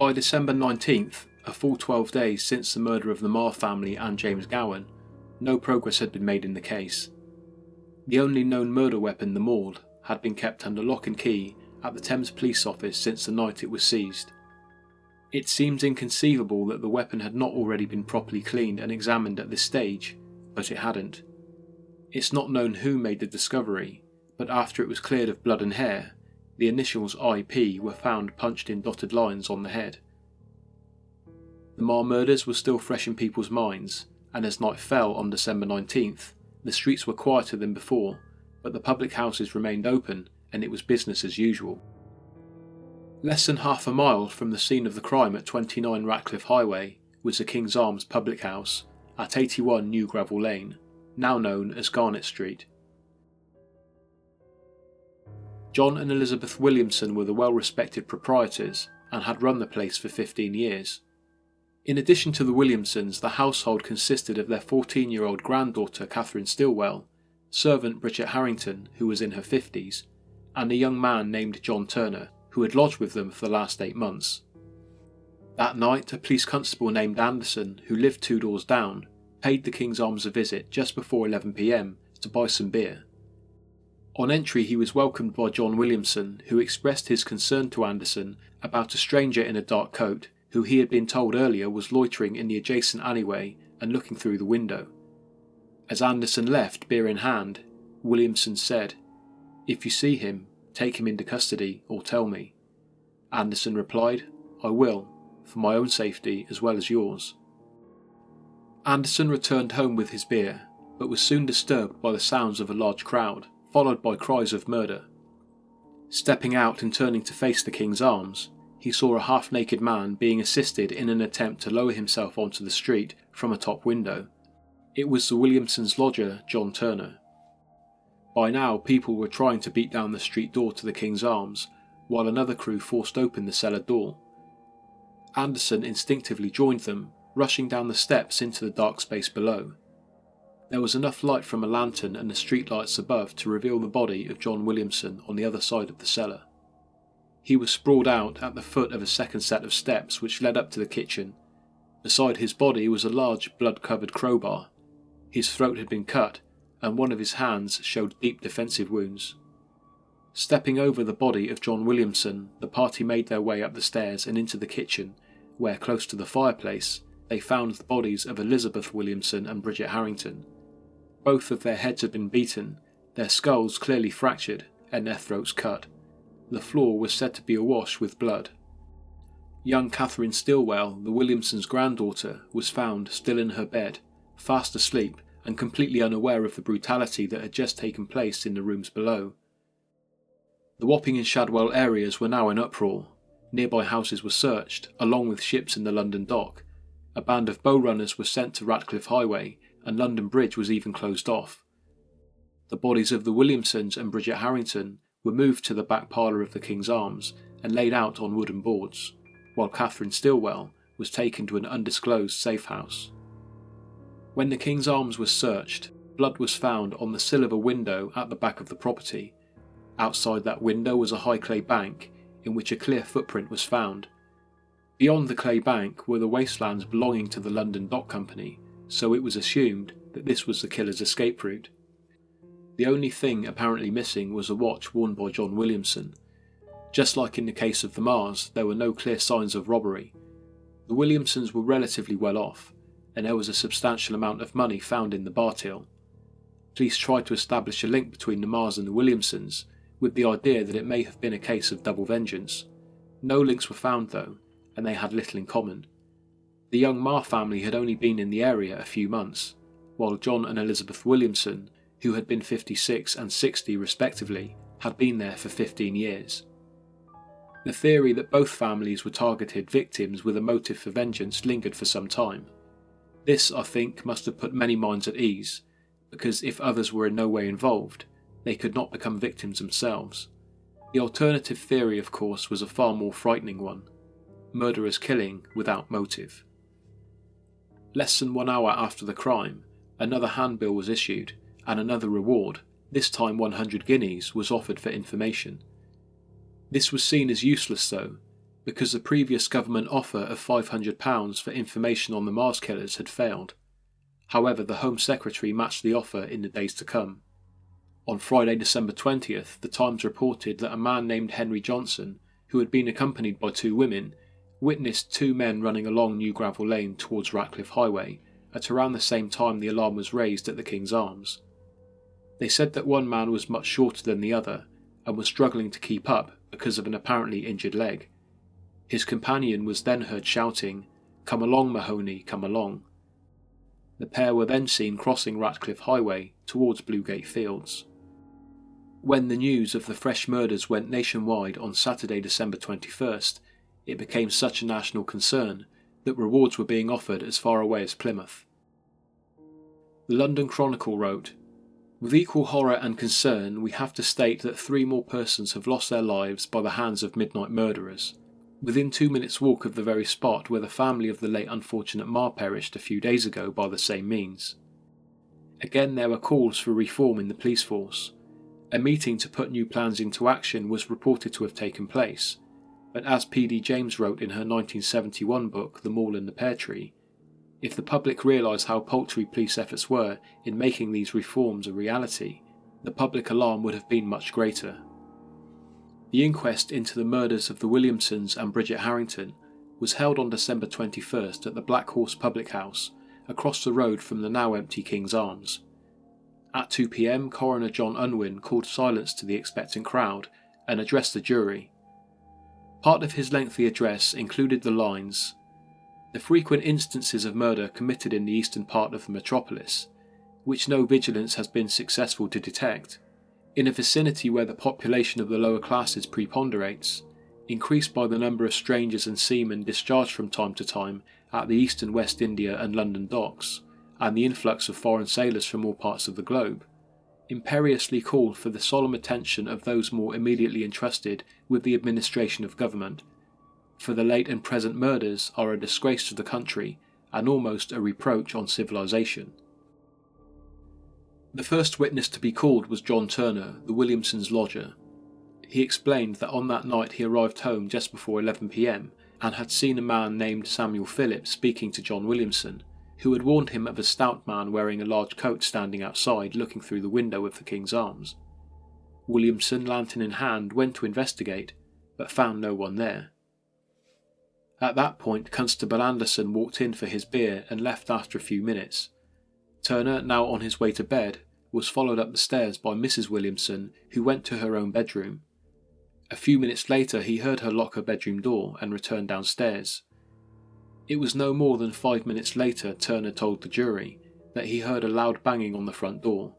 By December 19th, a full 12 days since the murder of the Marr family and James Gowan, no progress had been made in the case. The only known murder weapon, the maul, had been kept under lock and key at the Thames Police Office since the night it was seized. It seems inconceivable that the weapon had not already been properly cleaned and examined at this stage, but it hadn't. It's not known who made the discovery, but after it was cleared of blood and hair, the initials IP were found punched in dotted lines on the head. The Marr murders were still fresh in people's minds, and as night fell on December 19th, the streets were quieter than before, but the public houses remained open and it was business as usual. Less than half a mile from the scene of the crime at 29 Ratcliffe Highway was the King's Arms public house at 81 New Gravel Lane, now known as Garnet Street. John and Elizabeth Williamson were the well-respected proprietors and had run the place for 15 years. In addition to the Williamsons, the household consisted of their 14-year-old granddaughter Catherine Stilwell, servant Bridget Harrington, who was in her 50s, and a young man named John Turner, who had lodged with them for the last 8 months. That night, a police constable named Anderson, who lived 2 doors down, paid the King's Arms a visit just before 11 p.m. to buy some beer. On entry, he was welcomed by John Williamson, who expressed his concern to Anderson about a stranger in a dark coat who he had been told earlier was loitering in the adjacent alleyway and looking through the window. As Anderson left, beer in hand, Williamson said, "If you see him, take him into custody or tell me." Anderson replied, "I will, for my own safety as well as yours." Anderson returned home with his beer, but was soon disturbed by the sounds of a large crowd, followed by cries of murder. Stepping out and turning to face the King's Arms, he saw a half-naked man being assisted in an attempt to lower himself onto the street from a top window. It was the Williamsons' lodger, John Turner. By now, people were trying to beat down the street door to the King's Arms, while another crew forced open the cellar door. Anderson instinctively joined them, rushing down the steps into the dark space below. There was enough light from a lantern and the streetlights above to reveal the body of John Williamson on the other side of the cellar. He was sprawled out at the foot of a second set of steps which led up to the kitchen. Beside his body was a large blood-covered crowbar. His throat had been cut, and one of his hands showed deep defensive wounds. Stepping over the body of John Williamson, the party made their way up the stairs and into the kitchen, where, close to the fireplace, they found the bodies of Elizabeth Williamson and Bridget Harrington. Both of their heads had been beaten, their skulls clearly fractured, and their throats cut. The floor was said to be awash with blood. Young Catherine Stilwell, the Williamsons' granddaughter, was found still in her bed, fast asleep and completely unaware of the brutality that had just taken place in the rooms below. The Wapping and Shadwell areas were now in uproar. Nearby houses were searched, along with ships in the London dock. A band of bowrunners was sent to Ratcliffe Highway, and London Bridge was even closed off. The bodies of the Williamsons and Bridget Harrington were moved to the back parlour of the King's Arms and laid out on wooden boards, while Catherine Stilwell was taken to an undisclosed safe house. When the King's Arms was searched, blood was found on the sill of a window at the back of the property. Outside that window was a high clay bank, in which a clear footprint was found. Beyond the clay bank were the wastelands belonging to the London Dock Company, so it was assumed that this was the killer's escape route. The only thing apparently missing was a watch worn by John Williamson. Just like in the case of the Marrs, there were no clear signs of robbery. The Williamsons were relatively well off, and there was a substantial amount of money found in the bar till. Police tried to establish a link between the Marrs and the Williamsons, with the idea that it may have been a case of double vengeance. No links were found though, and they had little in common. The young Marr family had only been in the area a few months, while John and Elizabeth Williamson, who had been 56 and 60 respectively, had been there for 15 years. The theory that both families were targeted victims with a motive for vengeance lingered for some time. This, I think, must have put many minds at ease, because if others were in no way involved, they could not become victims themselves. The alternative theory, of course, was a far more frightening one: murderers killing without motive. Less than 1 hour after the crime, another handbill was issued, and another reward, this time 100 guineas, was offered for information. This was seen as useless though, because the previous government offer of £500 for information on the Mars killers had failed. However, the Home Secretary matched the offer in the days to come. On Friday, December 20th, the Times reported that a man named Henry Johnson, who had been accompanied by 2 women, witnessed 2 men running along New Gravel Lane towards Ratcliffe Highway at around the same time the alarm was raised at the King's Arms. They said that one man was much shorter than the other and was struggling to keep up because of an apparently injured leg. His companion was then heard shouting, "Come along, Mahoney, come along." The pair were then seen crossing Ratcliffe Highway towards Bluegate Fields. When the news of the fresh murders went nationwide on Saturday, December 21st, it became such a national concern that rewards were being offered as far away as Plymouth. The London Chronicle wrote, "With equal horror and concern we have to state that 3 more persons have lost their lives by the hands of midnight murderers, within 2 minutes' walk of the very spot where the family of the late unfortunate Marr perished a few days ago by the same means. Again there were calls for reform in the police force. A meeting to put new plans into action was reported to have taken place, but as P.D. James wrote in her 1971 book The Mall and the Pear Tree, if the public realised how paltry police efforts were in making these reforms a reality, the public alarm would have been much greater." The inquest into the murders of the Williamsons and Bridget Harrington was held on December 21st at the Black Horse Public House, across the road from the now empty King's Arms. At 2 p.m, Coroner John Unwin called silence to the expectant crowd and addressed the jury. Part of his lengthy address included the lines, "The frequent instances of murder committed in the eastern part of the metropolis, which no vigilance has been successful to detect, in a vicinity where the population of the lower classes preponderates, increased by the number of strangers and seamen discharged from time to time at the East and West India and London docks, and the influx of foreign sailors from all parts of the globe, imperiously call for the solemn attention of those more immediately entrusted with the administration of government, for the late and present murders are a disgrace to the country and almost a reproach on civilization." The first witness to be called was John Turner, the Williamsons' lodger. He explained that on that night he arrived home just before 11 p.m. and had seen a man named Samuel Phillips speaking to John Williamson, who had warned him of a stout man wearing a large coat standing outside looking through the window of the King's Arms. Williamson, lantern in hand, went to investigate, but found no one there. At that point, Constable Anderson walked in for his beer and left after a few minutes. Turner, now on his way to bed, was followed up the stairs by Mrs. Williamson, who went to her own bedroom. A few minutes later he heard her lock her bedroom door and return downstairs. It was no more than 5 minutes later, Turner told the jury, that he heard a loud banging on the front door.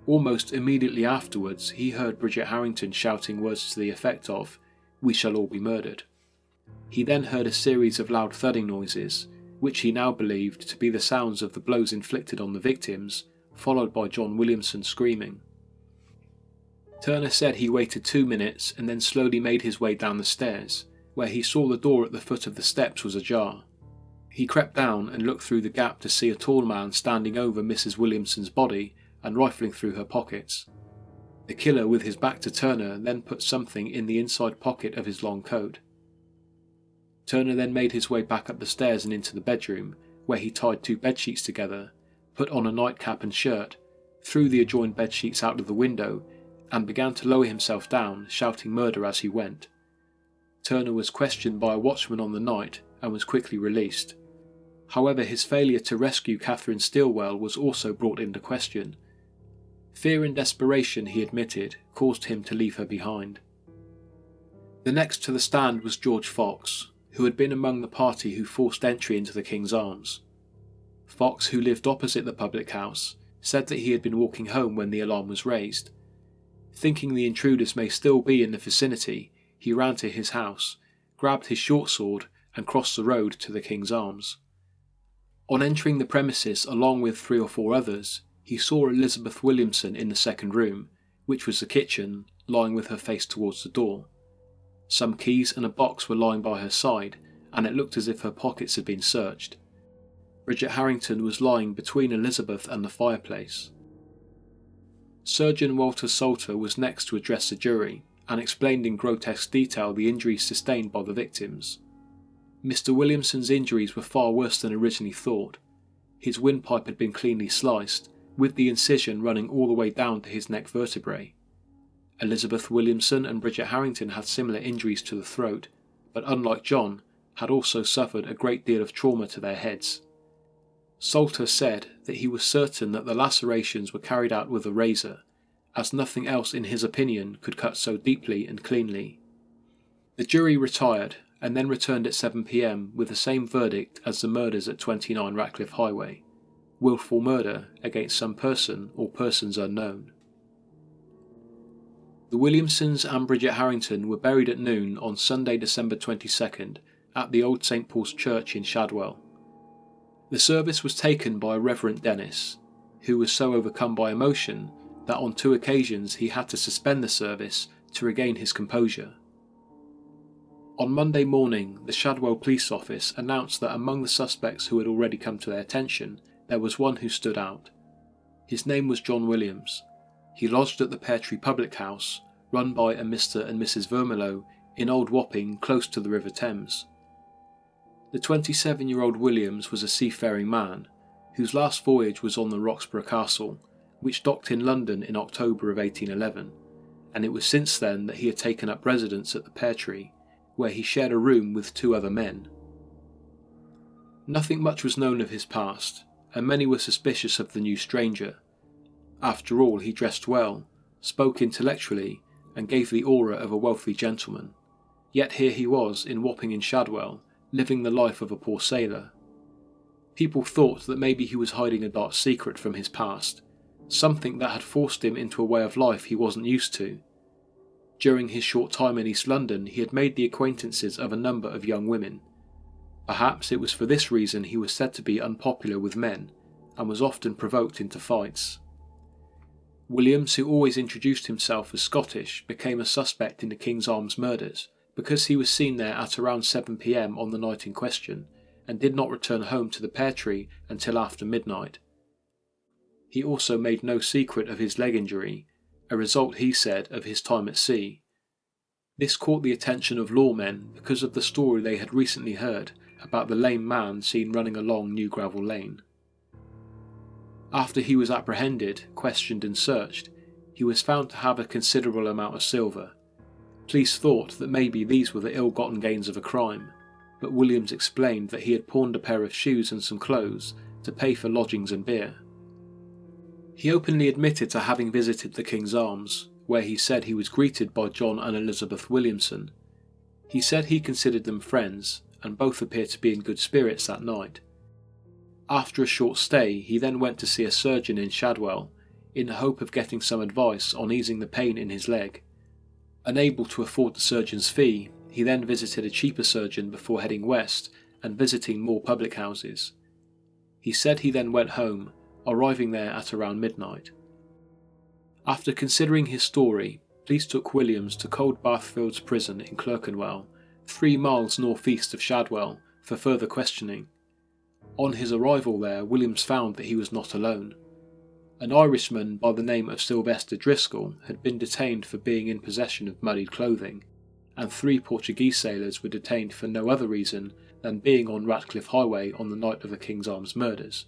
Almost immediately afterwards he heard Bridget Harrington shouting words to the effect of, "We shall all be murdered." He then heard a series of loud thudding noises, which he now believed to be the sounds of the blows inflicted on the victims, followed by John Williamson screaming. Turner said he waited 2 minutes and then slowly made his way down the stairs, where he saw the door at the foot of the steps was ajar. He crept down and looked through the gap to see a tall man standing over Mrs. Williamson's body and rifling through her pockets. The killer, with his back to Turner, then put something in the inside pocket of his long coat. Turner then made his way back up the stairs and into the bedroom, where he tied 2 bedsheets together, put on a nightcap and shirt, threw the adjoined bedsheets out of the window, and began to lower himself down, shouting murder as he went. Turner was questioned by a watchman on the night and was quickly released. However, his failure to rescue Catherine Stilwell was also brought into question. Fear and desperation, he admitted, caused him to leave her behind. The next to the stand was George Fox, who had been among the party who forced entry into the King's Arms. Fox, who lived opposite the public house, said that he had been walking home when the alarm was raised. Thinking the intruders may still be in the vicinity, he ran to his house, grabbed his short sword and crossed the road to the King's Arms. On entering the premises along with 3 or 4 others, he saw Elizabeth Williamson in the second room, which was the kitchen, lying with her face towards the door. Some keys and a box were lying by her side, and it looked as if her pockets had been searched. Bridget Harrington was lying between Elizabeth and the fireplace. Surgeon Walter Salter was next to address the jury, and explained in grotesque detail the injuries sustained by the victims. Mr. Williamson's injuries were far worse than originally thought. His windpipe had been cleanly sliced, with the incision running all the way down to his neck vertebrae. Elizabeth Williamson and Bridget Harrington had similar injuries to the throat, but unlike John, had also suffered a great deal of trauma to their heads. Salter said that he was certain that the lacerations were carried out with a razor, as nothing else in his opinion could cut so deeply and cleanly. The jury retired and then returned at 7 p.m. with the same verdict as the murders at 29 Ratcliffe Highway: willful murder against some person or persons unknown. The Williamsons and Bridget Harrington were buried at noon on Sunday, December 22nd at the Old St Paul's Church in Shadwell. The service was taken by Reverend Dennis, who was so overcome by emotion that on 2 occasions he had to suspend the service to regain his composure. On Monday morning, the Shadwell Police Office announced that among the suspects who had already come to their attention, there was one who stood out. His name was John Williams. He lodged at the Pear Tree Public House, run by a Mr. and Mrs. Vermillow in Old Wapping, close to the River Thames. The 27-year-old Williams was a seafaring man, whose last voyage was on the Roxburgh Castle, which docked in London in October of 1811, and it was since then that he had taken up residence at the Pear Tree, where he shared a room with 2 other men. Nothing much was known of his past, and many were suspicious of the new stranger. After all, he dressed well, spoke intellectually, and gave the aura of a wealthy gentleman. Yet here he was, in Wapping in Shadwell, living the life of a poor sailor. People thought that maybe he was hiding a dark secret from his past, something that had forced him into a way of life he wasn't used to. During his short time in East London, he had made the acquaintances of a number of young women. Perhaps it was for this reason he was said to be unpopular with men, and was often provoked into fights. Williams, who always introduced himself as Scottish, became a suspect in the King's Arms murders, because he was seen there at around 7 p.m. on the night in question, and did not return home to the Pear Tree until after midnight. He also made no secret of his leg injury, a result, he said, of his time at sea. This caught the attention of lawmen because of the story they had recently heard about the lame man seen running along New Gravel Lane. After he was apprehended, questioned and searched, he was found to have a considerable amount of silver. Police thought that maybe these were the ill-gotten gains of a crime, but Williams explained that he had pawned a pair of shoes and some clothes to pay for lodgings and beer. He openly admitted to having visited the King's Arms, where he said he was greeted by John and Elizabeth Williamson. He said he considered them friends, and both appeared to be in good spirits that night. After a short stay, he then went to see a surgeon in Shadwell, in the hope of getting some advice on easing the pain in his leg. Unable to afford the surgeon's fee, he then visited a cheaper surgeon before heading west and visiting more public houses. He said he then went home, arriving there at around midnight. After considering his story, police took Williams to Coldbath Fields Prison in Clerkenwell, 3 miles northeast of Shadwell, for further questioning. On his arrival there, Williams found that he was not alone. An Irishman by the name of Sylvester Driscoll had been detained for being in possession of muddied clothing, and 3 Portuguese sailors were detained for no other reason than being on Ratcliffe Highway on the night of the King's Arms murders.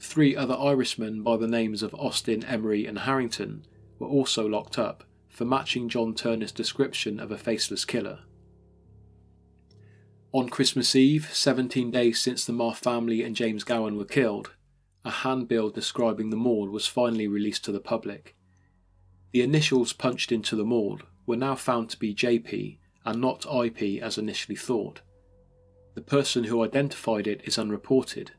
3 other Irishmen by the names of Austin, Emery and Harrington were also locked up for matching John Turner's description of a faceless killer. On Christmas Eve, 17 days since the Marr family and James Gowan were killed, a handbill describing the mord was finally released to the public. The initials punched into the mord were now found to be JP and not IP as initially thought. The person who identified it is unreported,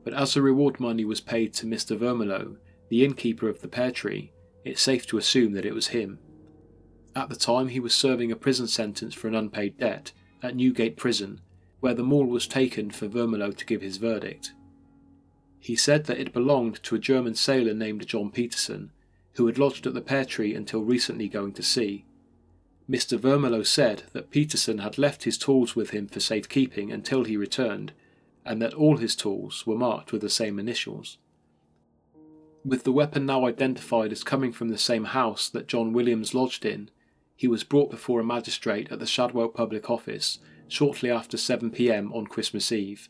but as the reward money was paid to Mr. Vermillow, the innkeeper of the Pear Tree, it's safe to assume that it was him. At the time he was serving a prison sentence for an unpaid debt at Newgate Prison, where the maul was taken for Vermillow to give his verdict. He said that it belonged to a German sailor named John Peterson, who had lodged at the Pear Tree until recently going to sea. Mr. Vermillow said that Peterson had left his tools with him for safekeeping until he returned, and that all his tools were marked with the same initials. With the weapon now identified as coming from the same house that John Williams lodged in, He was brought before a magistrate at the Shadwell Public Office shortly after 7 p.m. on Christmas Eve.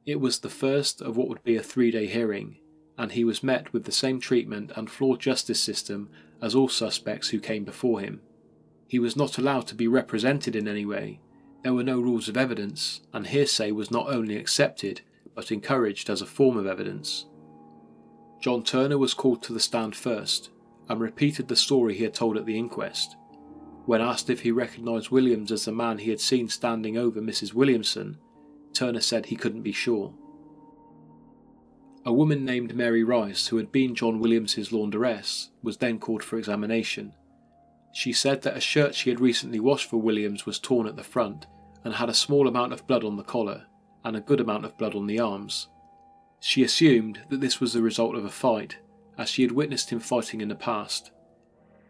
It was the first of what would be a 3-day hearing, and he was met with the same treatment and flawed justice system as all suspects who came before him. He was not allowed to be represented in any way. There were no rules of evidence, and hearsay was not only accepted but encouraged as a form of evidence. John Turner was called to the stand first, and repeated the story he had told at the inquest. When asked if he recognised Williams as the man he had seen standing over Mrs. Williamson, Turner said he couldn't be sure. A woman named Mary Rice, who had been John Williams's launderess, was then called for examination. She said that a shirt she had recently washed for Williams was torn at the front and had a small amount of blood on the collar and a good amount of blood on the arms. She assumed that this was the result of a fight, as she had witnessed him fighting in the past.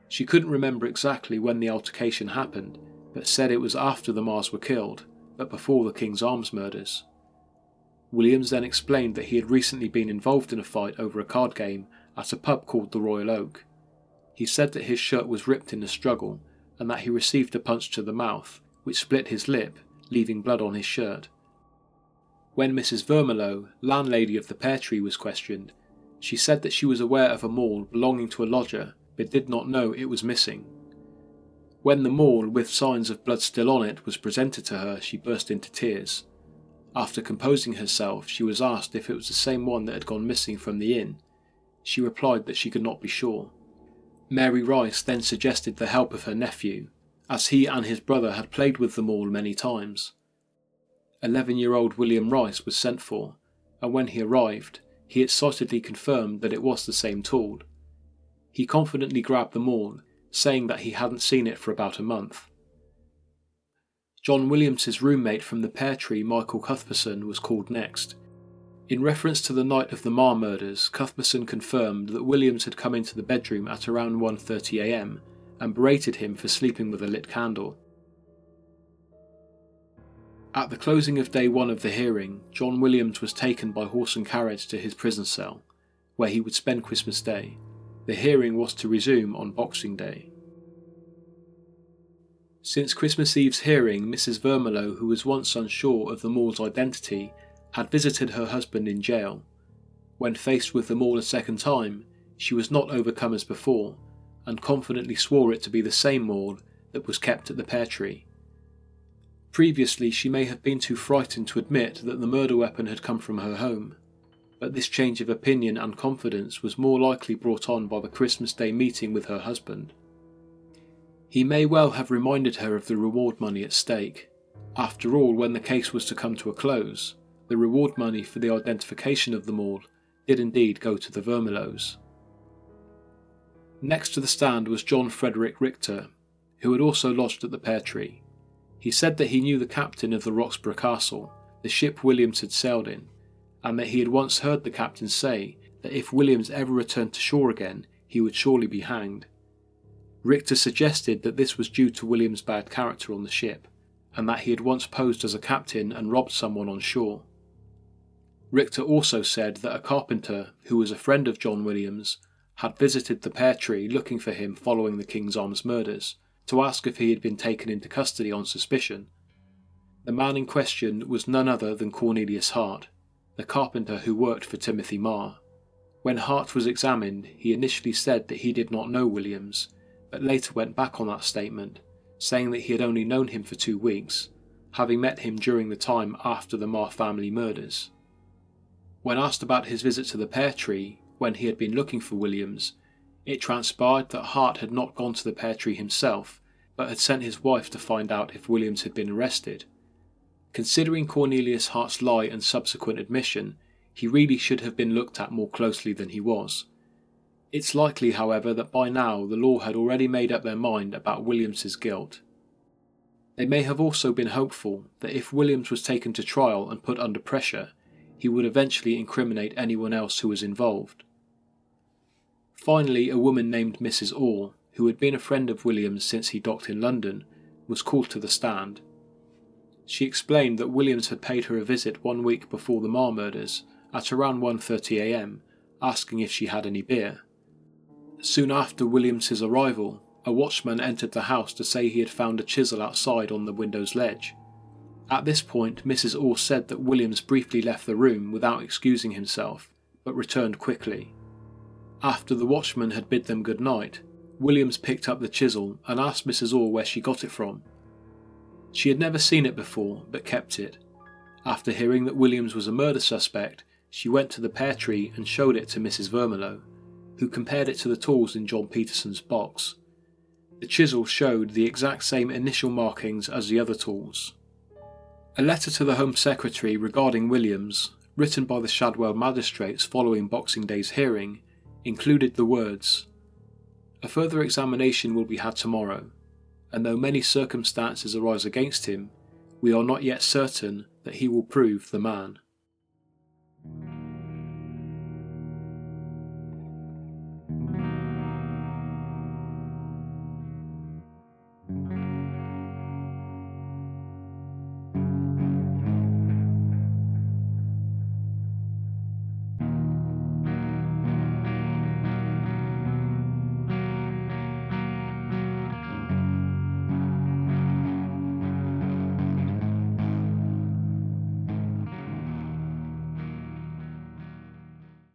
She couldn't remember exactly when the altercation happened, but said it was after the Marrs were killed, but before the King's Arms murders. Williams then explained that he had recently been involved in a fight over a card game at a pub called the Royal Oak. He said that his shirt was ripped in the struggle, and that he received a punch to the mouth, which split his lip, leaving blood on his shirt. When Mrs. Vermilyeau, landlady of the Pear Tree, was questioned, she said that she was aware of a maul belonging to a lodger, but did not know it was missing. When the maul, with signs of blood still on it, was presented to her, she burst into tears. After composing herself, she was asked if it was the same one that had gone missing from the inn. She replied that she could not be sure. Mary Rice then suggested the help of her nephew, as he and his brother had played with the maul many times. 11-year-old William Rice was sent for, and when he arrived, he excitedly confirmed that it was the same tool. He confidently grabbed the maul, saying that he hadn't seen it for about a month. John Williams's roommate from the Pear Tree, Michael Cuthbertson, was called next. In reference to the night of the Marr murders, Cuthbertson confirmed that Williams had come into the bedroom at around 1:30 a.m. and berated him for sleeping with a lit candle. At the closing of day 1 of the hearing, John Williams was taken by horse and carriage to his prison cell, where he would spend Christmas Day. The hearing was to resume on Boxing Day. Since Christmas Eve's hearing, Mrs. Vermilyeau, who was once unsure of the maul's identity, had visited her husband in jail. When faced with the maul a second time, she was not overcome as before, and confidently swore it to be the same maul that was kept at the Pear Tree. Previously, she may have been too frightened to admit that the murder weapon had come from her home, but this change of opinion and confidence was more likely brought on by the Christmas Day meeting with her husband. He may well have reminded her of the reward money at stake. After all, when the case was to come to a close, the reward money for the identification of the maul did indeed go to the Vermilyeaus. Next to the stand was John Frederick Richter, who had also lodged at the Pear Tree. He said that he knew the captain of the Roxburgh Castle, the ship Williams had sailed in, and that he had once heard the captain say that if Williams ever returned to shore again, he would surely be hanged. Richter suggested that this was due to Williams' bad character on the ship, and that he had once posed as a captain and robbed someone on shore. Richter also said that a carpenter, who was a friend of John Williams, had visited the Pear Tree looking for him following the King's Arms murders, to ask if he had been taken into custody on suspicion. The man in question was none other than Cornelius Hart, the carpenter who worked for Timothy Marr. When Hart was examined, he initially said that he did not know Williams, but later went back on that statement, saying that he had only known him for 2 weeks, having met him during the time after the Marr family murders. When asked about his visit to the Pear Tree, when he had been looking for Williams, it transpired that Hart had not gone to the Pear Tree himself, but had sent his wife to find out if Williams had been arrested. Considering Cornelius Hart's lie and subsequent admission, he really should have been looked at more closely than he was. It's likely, however, that by now the law had already made up their mind about Williams's guilt. They may have also been hopeful that if Williams was taken to trial and put under pressure, he would eventually incriminate anyone else who was involved. Finally, a woman named Mrs. Orr, who had been a friend of Williams since he docked in London, was called to the stand. She explained that Williams had paid her a visit 1 week before the Marr murders, at around 1:30 a.m, asking if she had any beer. Soon after Williams's arrival, a watchman entered the house to say he had found a chisel outside on the window's ledge. At this point, Mrs. Orr said that Williams briefly left the room without excusing himself, but returned quickly. After the watchman had bid them good night, Williams picked up the chisel and asked Mrs. Orr where she got it from. She had never seen it before, but kept it. After hearing that Williams was a murder suspect, she went to the pear tree and showed it to Mrs. Vermillow, who compared it to the tools in John Peterson's box. The chisel showed the exact same initial markings as the other tools. A letter to the Home Secretary regarding Williams, written by the Shadwell magistrates following Boxing Day's hearing, included the words, "A further examination will be had tomorrow, and though many circumstances arise against him, we are not yet certain that he will prove the man."